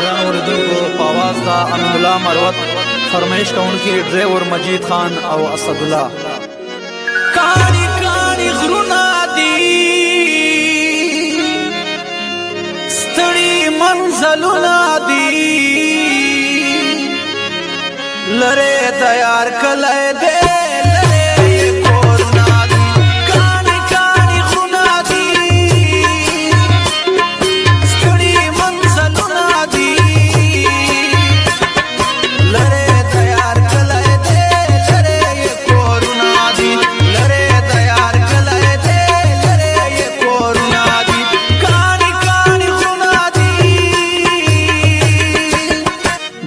ग्रान اوریدونکو په आवाज دا امین الله مروت فرمایش کوونکی ډرایور مجید خان او اسد الله. کاڼي کاڼي غرونه دي ستړي منزلونه دي لره تیار کله دې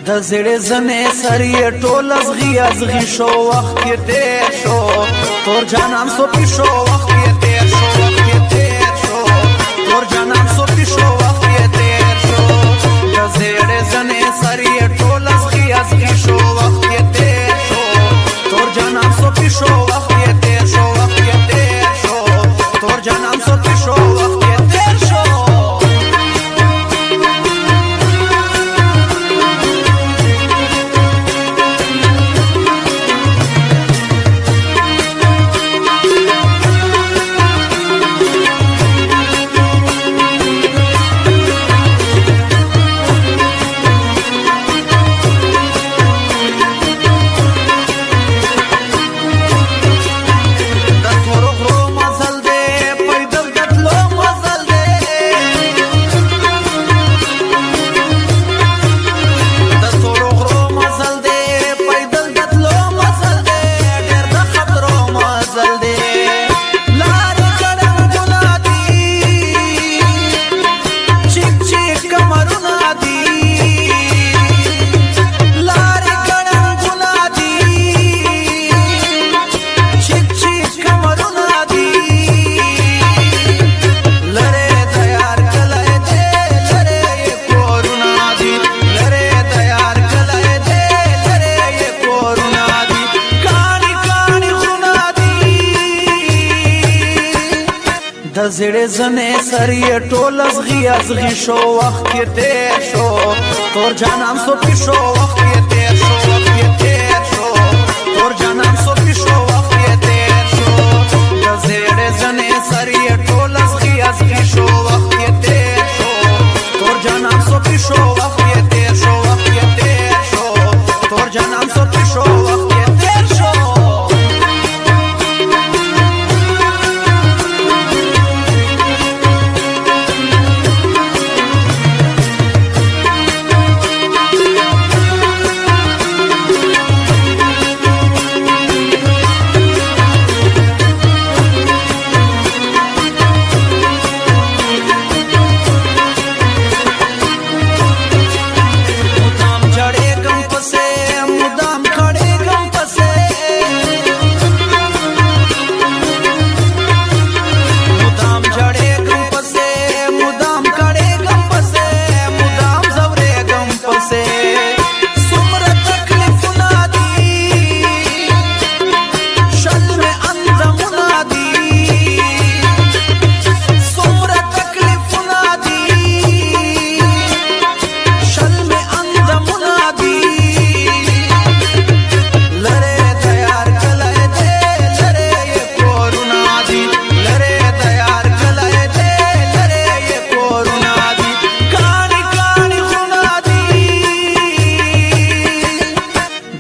د زړه زنه سری ټول ازغي ازغي شو وخت کې تیر شو تور جانان سو پی شو وخت کې تیر شو وخت کې تیر شو تور جانان سو پی شو وخت کې تیر شو د زړه زنه سری ټول ازغي ازغي شو وخت کې تیر شو تور جانان سو پی شو وخت کې تیر شو وخت کې تیر شو تور جانان سو پی شو وخت کې تیر شو. د زړه زنه سری ټول ازغي ازغي شو وخت کې تیر شو تور جانان سو پی شو وخت کې تیر شو وخت کې تیر شو تور جانان سو پی شو وخت کې تیر شو د زړه زنه سری ټول ازغي ازغي شو وخت کې تیر شو تور جانان سو پی شو وخت کې تیر شو وخت کې تیر شو تور جانان سو پی شو وخت کې تیر شو.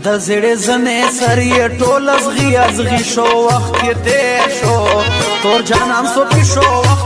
د زړه زنه سری ټول ازغي ازغي شو وخت کې تیر شو تور جانان سو پی شو وخت